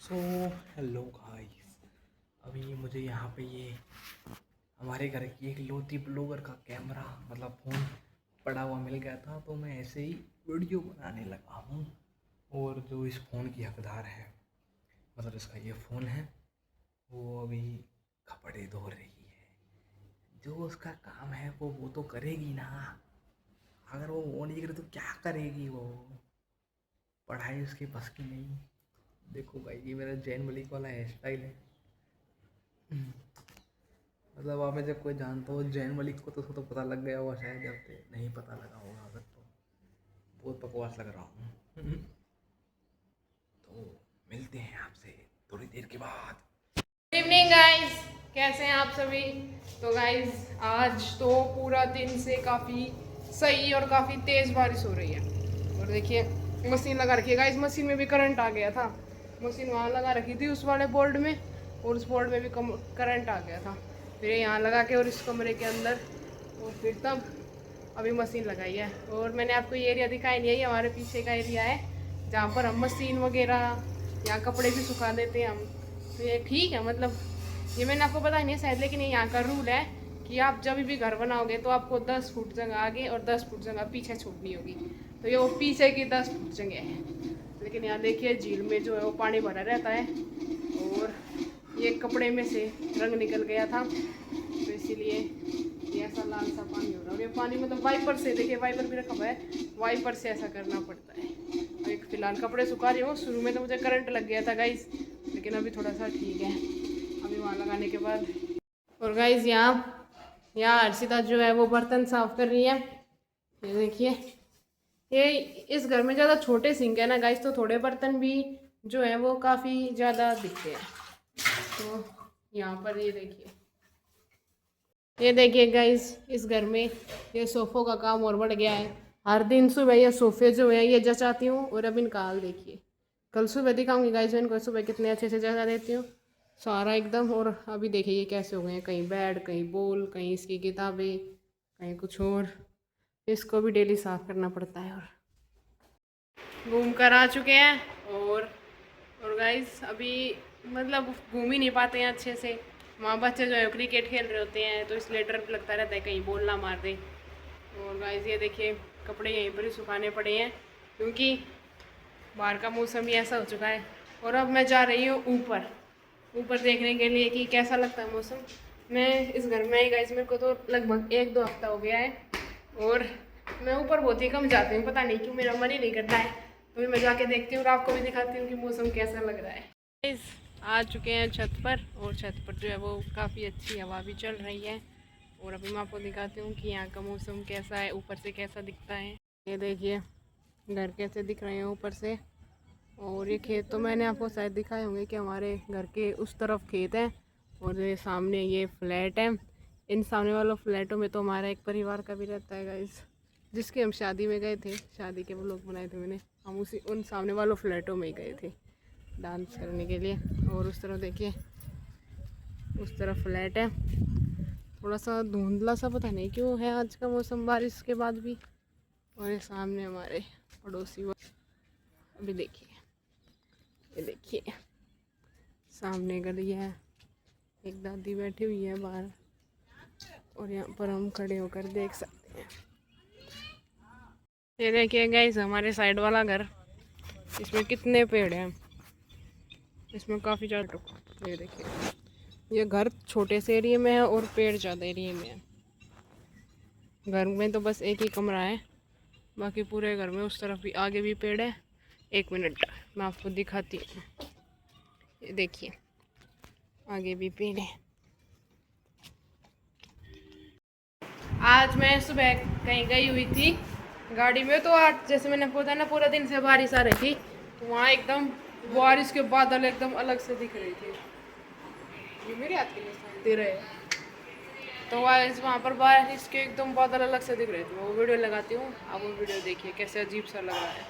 So hello guys, अभी मुझे यहाँ पे ये हमारे घर की एक लोती ब्लॉगर का कैमरा मतलब फ़ोन पड़ा हुआ मिल गया था, तो मैं ऐसे ही वीडियो बनाने लगा हूँ। और जो इस फ़ोन की हकदार है, मतलब इसका ये फ़ोन है, वो अभी कपड़े धो रही है। जो उसका काम है वो तो करेगी ना। अगर वो नहीं करे तो क्या करेगी वो। पढ़ाई उसके बस की नहीं। देखो भाई, ये मेरा जैन मलिक वाला हेयर स्टाइल है। मतलब आप में जब कोई जानता हो जैन मलिक को तो उसको तो पता लग गया होगा शायद, जब नहीं पता लगा होगा अगर तो बहुत बकवास लग रहा हूँ। तो मिलते हैं आपसे थोड़ी देर के बाद। गुड इवनिंग गाइस, कैसे हैं आप सभी। तो गाइस आज तो पूरा दिन से काफ़ी सही और काफ़ी तेज़ बारिश हो रही है। और देखिए मशीन लगा रखी है गाइस, मशीन में भी करंट आ गया था। मशीन वहाँ लगा रखी थी उस वाले बोर्ड में, और उस बोर्ड में भी करंट आ गया था। फिर यहाँ लगा के और इस कमरे के अंदर, और फिर तब अभी मशीन लगाई है। और मैंने आपको ये एरिया दिखाई नहीं है, ये हमारे पीछे का एरिया है जहाँ पर हम मशीन वगैरह या कपड़े भी सुखा देते हैं हम। तो ये ठीक है, मतलब ये मैंने आपको पता नहीं है शायद, लेकिन ये यहाँ का रूल है कि आप जब भी घर बनाओगे तो आपको 10 फुट जगह आगे और 10 फुट जगह पीछे छोड़नी होगी। तो ये वो पीछे की 10 फुट जगह है। लेकिन यहाँ देखिए झील में जो है वो पानी भरा रहता है, और ये कपड़े में से रंग निकल गया था, तो इसीलिए ये ऐसा लाल सा पानी हो रहा है। और ये पानी मतलब वाइपर से, देखिए वाइपर भी रखा हुआ है, वाइपर से ऐसा करना पड़ता है। और एक फ़िलहाल कपड़े सुखा रही हूँ। शुरू में तो मुझे करंट लग गया था गाइस, लेकिन अभी थोड़ा सा ठीक है अभी वहाँ लगाने के बाद। और गाइस यहाँ हर्षिता जो है वो बर्तन साफ़ कर रही है। ये देखिए, ये इस घर में ज़्यादा छोटे सिंक है ना गाइस, तो थोड़े बर्तन भी जो है वो काफ़ी ज़्यादा दिखते हैं। तो यहाँ पर ये देखिए गाइस, इस घर में ये सोफ़ों का काम और बढ़ गया है। हर दिन सुबह ये सोफ़े जो है ये जचाती हूँ, और अब इनका हाल देखिए। कल सुबह दिखाऊंगी गाइस मैं इनको सुबह कितने अच्छे से जचा देती हूँ सारा एकदम। और अभी देखिए ये कैसे हो गए हैं, कहीं बेड, कहीं बोल, कहीं इसकी किताबें, कहीं कुछ और। इसको भी डेली साफ़ करना पड़ता है। और घूम कर आ चुके हैं। और गाइस अभी मतलब घूम ही नहीं पाते हैं अच्छे से। वहाँ बच्चे जो है क्रिकेट खेल रहे होते हैं, तो इसलिए डर लगता रहता है कहीं बॉल ना मार दे। और गाइस ये देखिए कपड़े यहीं पर ही सुखाने पड़े हैं, क्योंकि बाहर का मौसम ही ऐसा हो चुका है। और अब मैं जा रही हूँ ऊपर ऊपर देखने के लिए कि कैसा लगता है मौसम। मैं इस घर में आई गाइस, मेरे को तो लगभग 1-2 हफ्ता हो गया है, और मैं ऊपर बहुत ही कम जाती हूँ, पता नहीं क्यों, मेरा मन ही नहीं करता है। तो मैं जाके देखती हूँ और आपको भी दिखाती हूँ कि मौसम कैसा लग रहा है। गाइस आ चुके हैं छत पर, और छत पर जो है वो काफ़ी अच्छी हवा भी चल रही है। और अभी मैं आपको दिखाती हूँ कि यहाँ का मौसम कैसा है, ऊपर से कैसा दिखता है। ये देखिए घर कैसे दिख रहे हैं ऊपर से। और ये खेत तो मैंने आपको शायद दिखाए होंगे कि हमारे घर के उस तरफ खेत है, और ये सामने ये फ्लैट है। इन सामने वालों फ्लैटों में तो हमारा एक परिवार का भी रहता है गाइस, जिसके हम शादी में गए थे, शादी के व्लॉग बनाए थे मैंने। हम उन सामने वालों फ्लैटों में ही गए थे डांस करने के लिए। और उस तरफ देखिए, उस तरफ फ्लैट है। थोड़ा सा धुंधला सा, पता नहीं क्यों है आज का मौसम बारिश के बाद भी। और ये सामने हमारे पड़ोसी अभी देखिए, ये देखिए सामने गली है, एक दादी बैठी हुई है बाहर, और यहाँ पर हम खड़े होकर देख सकते हैं। ये देखिए गाइस हमारे साइड वाला घर, इसमें कितने पेड़ हैं, इसमें काफ़ी ज़्यादा। ये देखिए ये घर छोटे से एरिया में है और पेड़ ज़्यादा एरिया में है। घर में तो बस एक ही कमरा है, बाकी पूरे घर में उस तरफ भी आगे भी पेड़ है। 1 मिनट मैं आपको दिखाती हूँ। ये देखिए आगे भी पेड़ है। आज मैं सुबह कहीं गई हुई थी गाड़ी में, तो आज जैसे मैंने बोला ना पूरा दिन से बारिश आ रही थी, तो वहाँ एकदम बारिश के बादल एकदम अलग से दिख रहे थे। ये मेरे हाथ के निशान दे रहे हैं। तो वहाँ पर बारिश के एकदम बादल अलग से दिख रहे थे। मैं वो वीडियो लगाती हूँ, आप वो वीडियो देखिए कैसे अजीब सा लग रहा है।